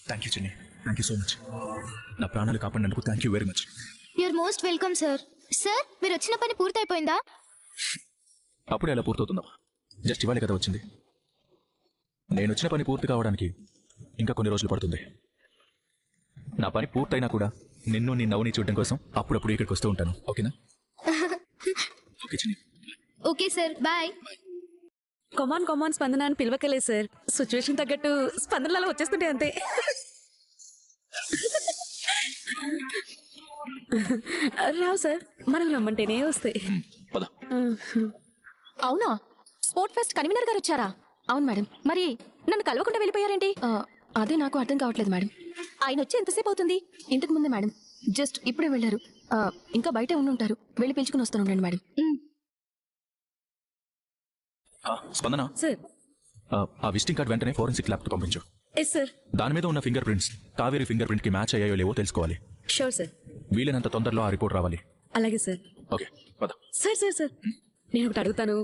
Thank you Chinni, thank you so much. నా ప్రాణాలు కాపాడినందుకు thank you very much. Your most welcome sir. Sir మీరు వచ్చిన పని పూర్తయిపోయిందా? అప్పుడే ఎలా పూర్తవుతుందమ్మా? జస్ట్ ఇవాళ కదా వచ్చింది. నేను వచ్చిన పని పూర్తి కావడానికి ఇంకా కొన్ని రోజులు పడుతుంది. నా పని పూర్తయినా కూడా నిన్ను నీ నవ్వుని చూడడం కోసం అప్పుడప్పుడు ఇక్కడికి వస్తూ ఉంటాను. ఓకేనా? ఓకే చిన్ని. Okay sir, bye. కొమాన్ స్పందన అని పిలవకలేదు సార్. సిచ్యువేషన్ తగ్గట్టు స్పందనలు అలా వచ్చేస్తుంటే అంతే. రావు సార్, మనం రమ్మంటేనే వస్తాయి. పద. అవునా, స్పోర్ట్ ఫెస్ట్ కన్వీనర్ గారు వచ్చారా? అవును మేడం. మరి నన్ను కలవకుండా వెళ్ళిపోయారేంటి? అదే నాకు అర్థం కావట్లేదు మేడం. ఆయన వచ్చి ఎంతసేపు అవుతుంది? ఇంతకు ముందే మేడం, జస్ట్ ఇప్పుడే వెళ్ళారు. ఇంకా బయటే ఉండుంటారు. వెళ్ళి పిలుచుకుని వస్తాను ఉండండి మేడం. స్పందన సార్, ఆ విజిటింగ్ కార్డ్ వెంటనే ఫోరెన్సిక్ ల్యాబ్ కు పంపించు. Yes sir. దాని మీద ఉన్న finger prints Kaveri finger print కి మ్యాచ్ అయ్యాయో లేవో తెలుసుకోవాలి. Sure sir. వీలైనంత తొందరలో ఆ రిపోర్ట్ రావాలి. అలాగే సార్. ఓకే పద. సార్ నేను ఒకటి అడుగుతాను.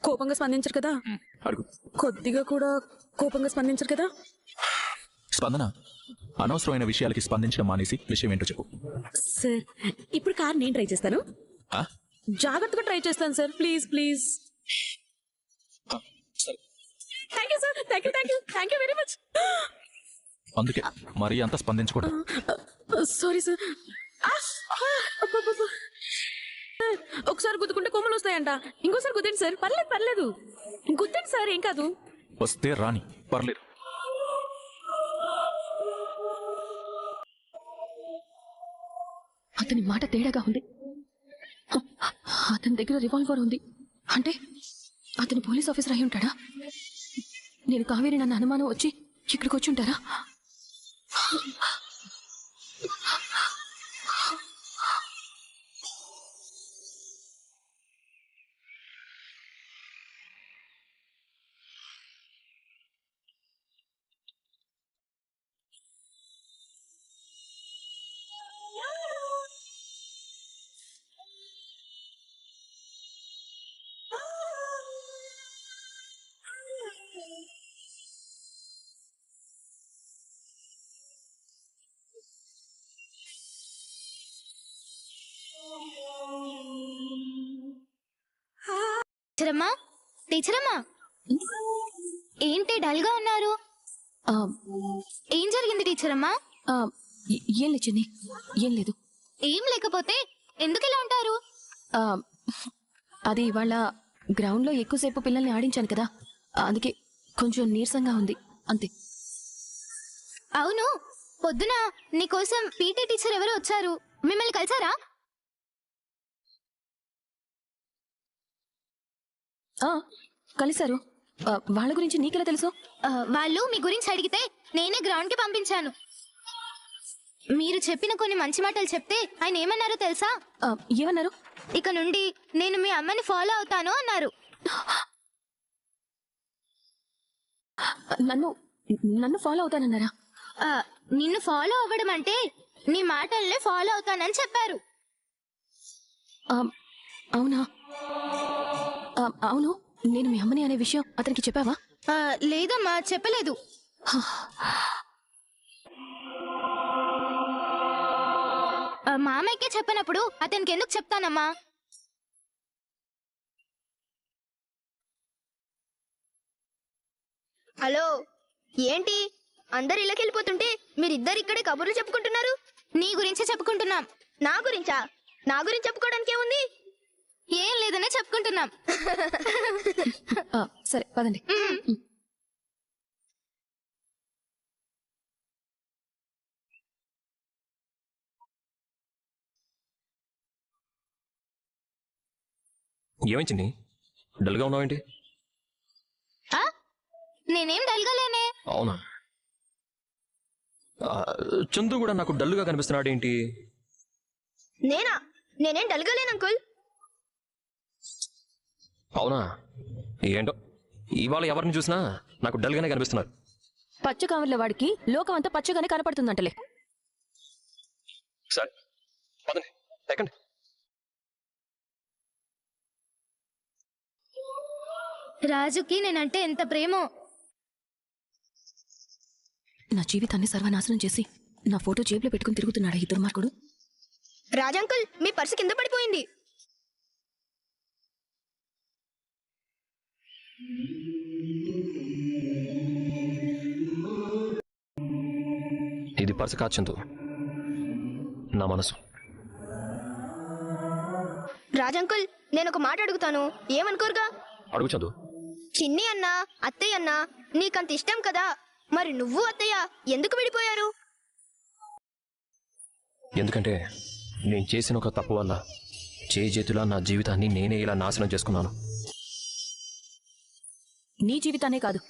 కోపంగా స్పందించరు కదా? అడుగు. కొద్దిగా కూడా కోపంగా స్పందించరు కదా? స్పందన, అనవసరమైన విషయాలకి స్పందించడం మానేసి విషయం ఏంటో చెప్పు. సార్, ఇప్పుడు కార్ నేను ట్రై చేస్తాను. ఆ? జాగ్రత్తగా ట్రై చేస్తాను సార్. ప్లీజ్. సరే. Thank you sir. Thank you very much. అందుకే మరీ అంత స్పందించకూడదు. Sorry sir. ఒకసారి గుద్దుకుంటే కొమ్మలు వస్తాయంట. ఇంకోసారి గుద్దండి సార్. పర్లేదు. గుద్దండి సార్, ఏం కాదు. వస్తే రాని, పర్లేదు. అతని మాట తేడాగా ఉంది. అతని దగ్గర రివాల్వర్ ఉంది అంటే అతను పోలీస్ ఆఫీసర్ అయి ఉంటాడా? నేను కావేరి నన్ను అనుమానం వచ్చి ఇక్కడికి వచ్చి ఉంటారా? టీచరమ్మా, ఏంటి డల్ గా ఉన్నారు? ఏం జరిగింది టీచరమ్మా? ఏం లేచింది. ఏం లేదు. ఏం లేకపోతే ఎందుకు ఇలా ఉంటారు? అది ఇవాళ గ్రౌండ్ లో ఎక్కువసేపు పిల్లల్ని ఆడించాను కదా, అందుకే కొంచెం నీరసంగా ఉంది అంతే. అవును, పొద్దున నీకోసం పీటీ టీచర్ ఎవరు వచ్చారు, మిమ్మల్ని కలిసారా? కలిశారు. వాళ్ళ గురించి నీకెలా తెలుసు? వాళ్ళు మీ గురించి అడిగితే నేనే గ్రౌండ్ కి పంపించాను. మీరు చెప్పిన కొన్ని మంచి మాటలు చెప్తే ఆయన ఏమన్నారో తెలుసా? ఏమన్నారు? ఇక నుండి నేను మీ అమ్మని ఫాలో అవుతాను అన్నారు. నన్ను ఫాలో అవుతానన్నారా? నిన్ను ఫాలో అవ్వడం అంటే నీ మాటల్ని ఫాలో అవుతానని చెప్పారు. అవునా? అవును, నేను మీ అమ్మని అనే విషయం అతనికి చెప్పావా? లేదమ్మా, చెప్పలేదు. మామయ్యకే చెప్పనప్పుడు అతనికి ఎందుకు చెప్తానమ్మా? హలో, ఏంటి అందరు ఇళ్ళకి వెళ్ళిపోతుంటే మీరిద్దరు ఇక్కడే కబుర్లు చెప్పుకుంటున్నారు? నీ గురించే చెప్పుకుంటున్నాం. నా గురించా? నా గురించి చెప్పుకోవడానికి ఏముంది? ఏం లేదనే చెప్పుకుంటున్నాం. సరే పదండి. ఏమైంది? డల్గా ఉన్నావేంటి? నేనేం డల్గలేనే. అవునా? చందు కూడా నాకు డల్గా కనిపిస్తున్నాడు ఏంటి? నేనేం డల్గలేను అంకుల్. అవునా? ఏంటో ఇవాళ ఎవరిని చూసినా నాకు డల్గానే కనిపిస్తున్నారు. పచ్చ కావర్ల వాడికి లోకం అంతా పచ్చగానే కనపడుతుందంటలే. సరే పదండి, ఎక్కండి. రాజుకి నేనంటే ఎంత ప్రేమో. నా జీవితాన్ని సర్వనాశనం చేసి నా ఫోటో జేబులో పెట్టుకుని తిరుగుతున్నాడా ఈ దుర్మార్గుడు? రాజంకుల్ మీ పర్సు కింద పడిపోయింది. ఇది పర్సు కాచందు, నా మనసు. రాజంకుల్ నేను ఒక మాట అడుగుతాను, ఏమనుకోరుగా? అడుగు చందు. చిన్ని అన్న అత్తయ్య అన్న నీకంత ఇష్టం కదా, మరి నువ్వు అత్తయ్య ఎందుకు విడిపోయారు? ఎందుకంటే నేను చేసిన ఒక తప్పు వల్ల చేతులా నా జీవితాన్ని నేనే ఇలా నాశనం చేసుకున్నాను. నీ జీవితాన్నే కాదు,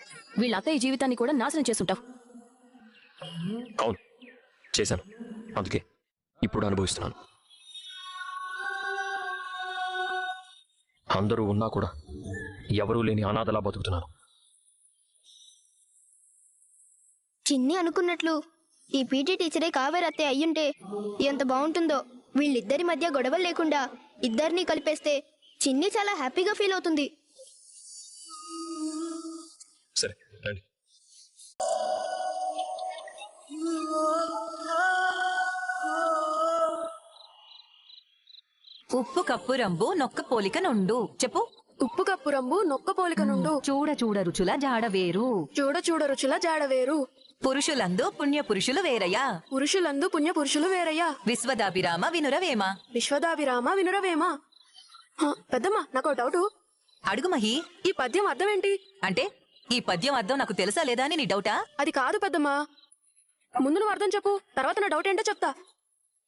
వీళ్ళ అత్తయ్య జీవితాన్ని కూడా నాశనం చేసుంటావు. అవును, చేశాను. అందుకే ఇప్పుడు అనుభవిస్తున్నాను. అందరూ ఉన్నా కూడా ఎవరూ లేని అనాథలా బతుకుతున్నాను. చిన్ని అనుకున్నట్లు ఈ పీటీ టీచరే కావేరి అత్తయ్య అయ్యుంటే ఎంత బాగుంటుందో. వీళ్ళిద్దరి మధ్య గొడవలు లేకుండా ఇద్దరిని కలిపేస్తే చిన్ని చాలా హ్యాపీగా ఫీల్ అవుతుంది. సరే రండి. ఉప్పు కప్పు రంబు నొక్క పోలిక నుండు. చెప్పు. ఉప్పు కప్పు రంబు నొక్క పోలిక నుండు. చూడ చూడ రుచుల జాడ వేరు. చూడ చూడ రుచుల జాడ వేరు. పురుషులందు పుణ్య పురుషులు వేరయ్యా. పురుషులందు పుణ్య పురుషులు వేరయ్యా. విశ్వదాభిరామ వినురవేమ. విశ్వదాభిరామ వినురవేమ. పెద్దమ్మ, నాకు డౌట్. అడుగు మహి. ఈ పద్యం అర్థం ఏంటి? అంటే ఈ పద్యం అర్థం నాకు తెలుసా లేదా అని నీ డౌటా? అది కాదు పెద్దమ్మ, ముందు నువ్వు అర్థం చెప్పు, తర్వాత నా డౌట్ ఏంటో చెప్తా.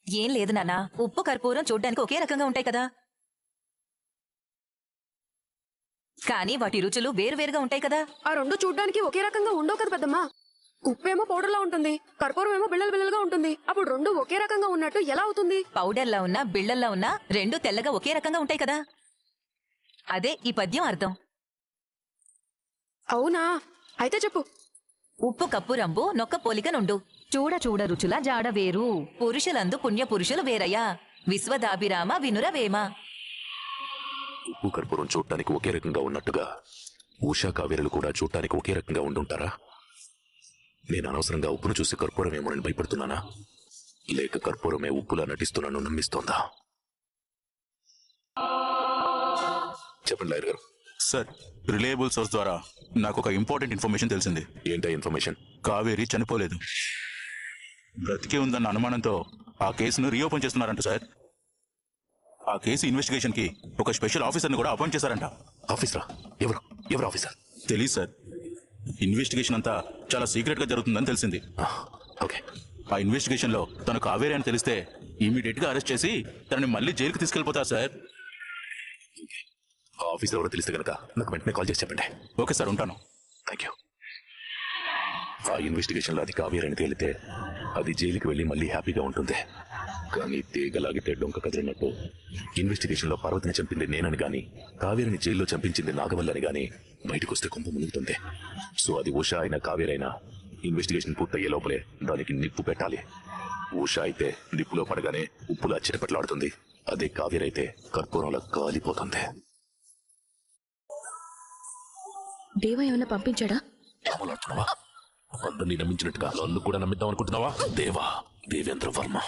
ఏం లేదు నాన్న, ఉప్పు కర్పూరం చూడ్డానికి ఒకే రకంగా ఉంటాయి కదా, కానీ వాటి రుచులు వేరువేరుగా ఉంటాయి కదా. ఆ రెండు చూడ్డానికి ఒకే రకంగా ఉండవు కదా పెద్దమ్మ. ఉప్పేమో పౌడర్లా ఉంటుంది, కర్పూరం ఏమో బిళ్ళలు బిళ్ళలుగా ఉంటుంది. అప్పుడు రెండు ఒకే రకంగా ఉన్నట్టు ఎలా అవుతుంది? పౌడర్లా ఉన్నా బిళ్ళల్లా ఉన్నా రెండు తెల్లగా ఒకే రకంగా ఉంటాయి కదా. అదే ఈ పద్యం అర్థం. అవునా? అయితే చెప్పు. ఉప్పు కప్పు రంబు నొక్క పోలిక నుండు. చూడ చూడ రుచుల జాడ వేరు. పురుషులందు పుణ్య పురుషులు వేరయ్యా. విశ్వదాభిరామ వినురవేమ. ఉప్పు కర్పూరం చూడటానికి ఒకే రకంగా ఉన్నట్టుగా ఉషా కావేరులు కూడా చూడటానికి ఒకే రకంగా ఉండుంటారా? నేను అనవసరంగా ఉప్పును చూసి కర్పూరమేమోనని భయపడుతున్నానా, లేక కర్పూరమే ఉప్పులా నటిస్తున్నాను నమ్మిస్తోందా? చెప్పండి లాయర్ గారు. సార్, రిలయబుల్ సోర్స్ ద్వారా నాకు ఒక ఇంపార్టెంట్ ఇన్ఫర్మేషన్ తెలిసింది. ఏంటా ఇన్ఫర్మేషన్? కావేరి చనిపోలేదు, బ్రతికే ఉందన్న అనుమానంతో ఆ కేసును రీఓపెన్ చేస్తున్నారంట సార్. ఆ కేసు ఇన్వెస్టిగేషన్ కి ఒక స్పెషల్ ఆఫీసర్ని కూడా అపాయింట్ చేశారంట. ఆఫీసరా? ఎవరు ఎవరు ఆఫీసర్? తెలీదు సార్. ఇన్వెస్టిగేషన్ అంతా చాలా సీక్రెట్ గా జరుగుతుందని తెలిసింది. ఓకే. ఆ ఇన్వెస్టిగేషన్ లో తను కావేరి అని తెలిస్తే ఇమీడియట్ గా అరెస్ట్ చేసి తనని మళ్ళీ జైలుకి తీసుకెళ్లిపోతారు సార్. ఆ ఆఫీసర్ ఎవరో తెలిస్తే కనుక నాకు వెంటనే కాల్ చేసి చెప్పండి. ఓకే సార్, ఉంటాను. Thank you. ఆ ఇన్వెస్టిగేషన్ లో అది కావేరి అని తేలితే అది జైలుకి వెళ్ళి మళ్ళీ హ్యాపీగా ఉంటుంది. కానీ తీగలాగితే డొంక కదిలినట్టు ఇన్వెస్టిగేషన్ లో పార్వతిని చంపింది నేనని గాని, కావేరిని జైల్లో చంపించింది నాగవల్లని గాని బయటకు వస్తే కొంప మునుగుతుంది. సో అది ఉషా అయినా కావేరి అయినా ఇన్వెస్టిగేషన్ పూర్తయ్యే లోపలే దానికి నిప్పు పెట్టాలి. ఉషా అయితే నిప్పులో పడగానే ఉప్పులా చిటపట్లాడుతుంది, అదే కావేరి అయితే కర్పూరంలో కాలిపోతుంది. దేవా ఏమైనా పంపించాడా? మాట్లాడుతున్నావా? అందరినీ నమ్మించినట్టుగా నన్ను కూడా నమ్మిద్దాం అనుకుంటున్నావా? దేవా, దేవేంద్ర వర్మ.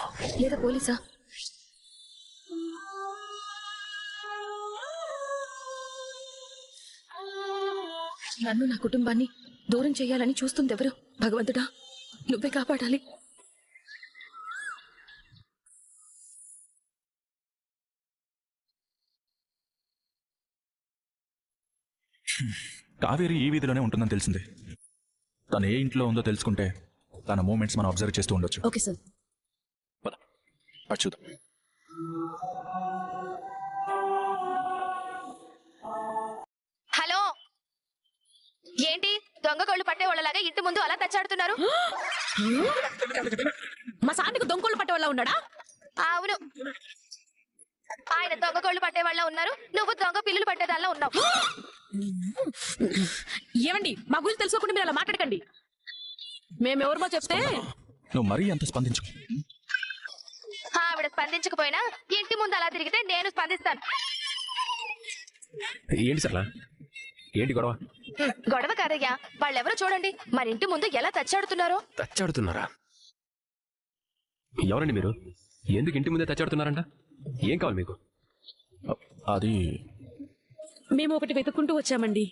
లేదా పోలీసా? నన్ను నా కుటుంబాన్ని దూరం చేయాలని చూస్తుంది ఎవరు? భగవంతుడా, నువ్వే కాపాడాలి. కావేరి ఈ వీధిలోనే ఉంటుందని తెలిసింది. తను ఏ ఇంట్లో ఉందో తెలుసుకుంటే తన మూమెంట్స్ మనం అబ్జర్వ్ చేస్తూ ఉండొచ్చు. Okay sir. పద, అటు చూద్దాం. హలో, ఏంటి దొంగ కళ్ళు పట్టే వాళ్ళలాగా ఇంటి ముందు అలా తచ్చాడుతున్నారు? మా సార్నికి దొంగలు పట్టే వాళ్ళ ఉన్నాడా? అవును, ఆయన దొంగ కళ్ళు పట్టే వాళ్ళ ఉన్నారు, నువ్వు దొంగ పిల్లులు పట్టేదాల్లా ఉన్నావు. ఏమండి, మా గురించి తెలుసుకోకుండా మీరు అలా మాట్లాడకండి. మేమెవరమో చెప్తే. నువ్వు మరీ అంత స్పందించు. ఆవిడ స్పందించకపోయినా ఇంటి ముందు అలా తిరిగితే నేను స్పందిస్తాను. ఏంటి సర్లా, ఏంటి గొడవ? గొడవ కాదయ్యా, వాళ్ళెవరో చూడండి మన ఇంటి ముందు ఎలా తచ్చాడుతున్నారో. తచ్చాడుతున్నారా? ఎవరండి మీరు? ఎందుకు ఇంటి ముందే తచ్చాడుతున్నారంట? ఏం కావాలి మీకు? అది మేము ఒకటి వెతుక్కుంటూ వచ్చామండి.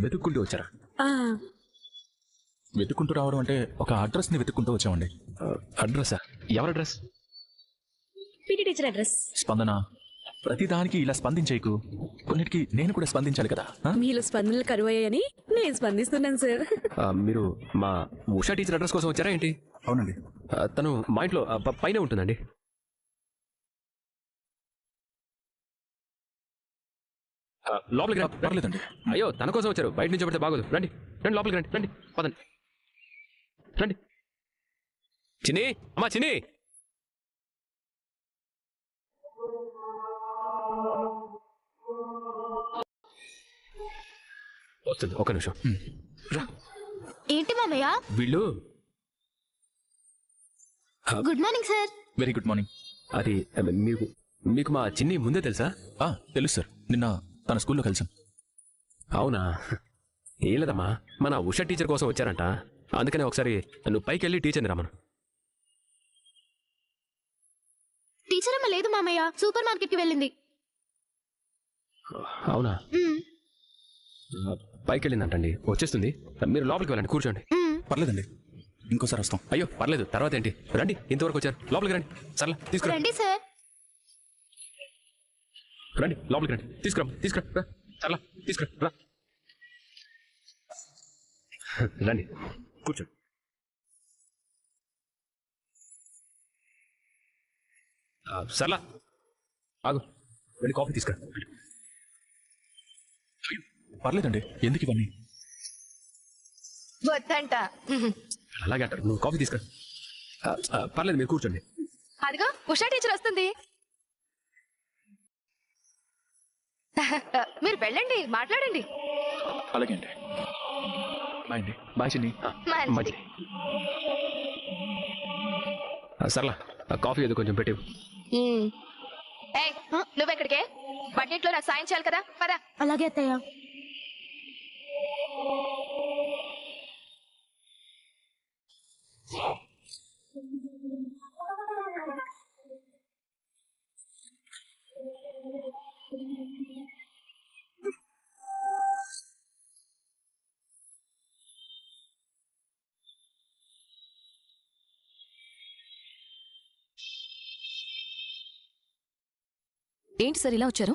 వెతుక్కుంటూ వచ్చారా? వెతుక్కుంటూ రావడం అంటే ఒక అడ్రస్ని వెతుక్కుంటూ వచ్చామండి. అడ్రస్సా? ఎవరి అడ్రస్? PT teacher address. స్పందన, ప్రతిదానికి ఇలా స్పందించేయకు. కొన్నిటికి నేను కూడా స్పందించాలి కదా. మీలో స్పందనలు కరువయ్యాయని నేను స్పందిస్తున్నాను సార్. మీరు మా ఉషా టీచర్ అడ్రస్ కోసం వచ్చారా ఏంటి? అవునండి. తను మా ఇంట్లో పైన ఉంటుందండి. లోపలికి రండి. పర్లేదండి. అయ్యో, తన కోసం వచ్చారు, బయట నుంచి పడితే బాగోదు. రండి రండి, లోపలికి రండి. రండి, పదండి, రండి. చిన్ని, అమ్మా చిన్ని. వస్తుంది, ఒక్క నిమిషం. రా. ఏంటి మామయ్య? వీళ్ళు good morning sir. Very good morning. అది మీకు మీకు మా చిన్ని ముందే తెలుసా? తెలుసు సార్, నిన్న తన స్కూల్లో కలిసాం. అవునా? ఏం లేదమ్మా, మన ఉషా టీచర్ కోసం వచ్చారంట. అందుకనే ఒకసారి నువ్వు పైకి వెళ్ళి టీచర్ని రమ్మను. టీచర్ అమ్మ లేదు మామయ్య, సూపర్ మార్కెట్ కి వెళ్ళింది. అవునా? పైకి వెళ్ళిందంటండి, వచ్చేస్తుంది. మీరు లోపలికి వెళ్ళండి, కూర్చోండి. పర్లేదండి, ఇంకోసారి వస్తాం. అయ్యో పర్లేదు, తర్వాత ఏంటి, రండి. ఇంతవరకు వచ్చారు, లోపలికి రండి. సర్లా, తీసుకురా. రండి సార్. రండి, లోపలికి రండి. తీసుకురా, తీసుకురా. రా. సర్లా, తీసుకురా. రా. రండి, కూర్చోండి. సర్లా, ఆగు, వెళ్ళి కాఫీ తీసుకురా. పర్లేదండి, ఎందుకు ఇవన్నీ? వద్దంట. అలాగే అంటారు. నువ్వు కాఫీ తీసుకురా. పర్లేదు, మీరు కూర్చోండి. అదిగో ఉషా టీచర్ వస్తుంది. మీరు వెళ్ళండి, మాట్లాడండి. అలాగే అండి. బాయ్ అండి. బాయ్ చిన్ని. మంచిది. సర్లా, కాఫీ ఏదో కొంచెం పెట్టి. ఏయ్, నువ్వెక్కడికే? బడ్జెట్లో నాకు సాయం చేయాలి కదా, పదా. అలాగే అత్తయ్య. ఏంటి సార్ ఇలా వచ్చారు?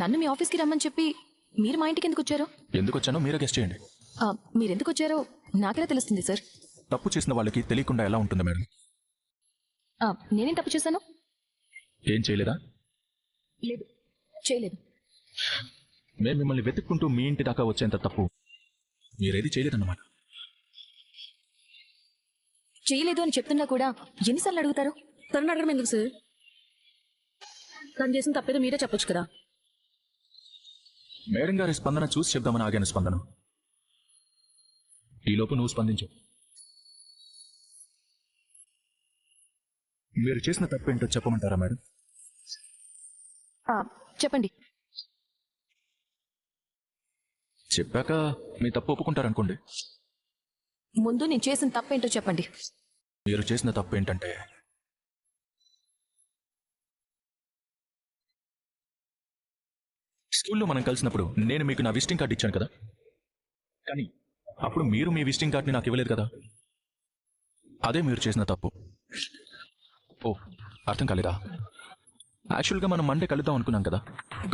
నన్ను మీ ఆఫీస్కి రమ్మని చెప్పి మీరు మా ఇంటికి ఎందుకు వచ్చారు? ఎందుకు వచ్చానో మీరే గెస్ట్ చేయండి. మీరెందుకు వచ్చారో నాకెలా తెలుస్తుంది సార్? తప్పు చేసిన వాళ్ళకి తెలియకుండా ఎలా ఉంటుంది మేడం? నేనేం తప్పు చేశాను? ఏం చేయలేదా? లేదు, చేయలేదు. మేము మిమ్మల్ని వెతుక్కుంటూ మీ ఇంటి దాకా వచ్చేంత తప్పు మీరేది చేయలేదన్నమాట. చేయలేదు అని చెప్తున్నా కూడా ఎన్నిసార్లు అడుగుతారు? తనని అడగడం ఎందుకు సార్? తను చేసిన తప్పేదో మీరే చెప్పొచ్చు కదా. మేడం గారి స్పందన చూసి చెప్దామని ఆగాను. స్పందన, ఈలోపు నువ్వు స్పందించు. మీరు చేసిన తప్పేంటో చెప్పమంటారా మేడం? చెప్పండి. చెప్పాక మీ తప్పు ఒప్పుకుంటారనుకోండి. ముందు నేను చేసిన తప్పేంటో చెప్పండి. మీరు చేసిన తప్పు ఏంటంటే స్కూల్లో మనం కలిసినప్పుడు నేను మీకు నా విజిటింగ్ కార్డు ఇచ్చాను కదా, కానీ అప్పుడు మీరు మీ విజిటింగ్ కార్డుని నాకు ఇవ్వలేదు కదా. అదే మీరు చేసిన తప్పు. ఓ, అర్థం కాలేదా? యాక్చువల్గా మనం మండే కలుద్దాం అనుకున్నాం కదా,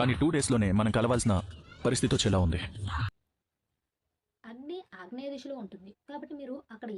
కానీ 2 డేస్లోనే మనం కలవాల్సిన పరిస్థితి వచ్చేలా ఉంది. అన్ని ఆగ్నేయ దిశలో ఉంటుంది కాబట్టి మీరు అక్కడ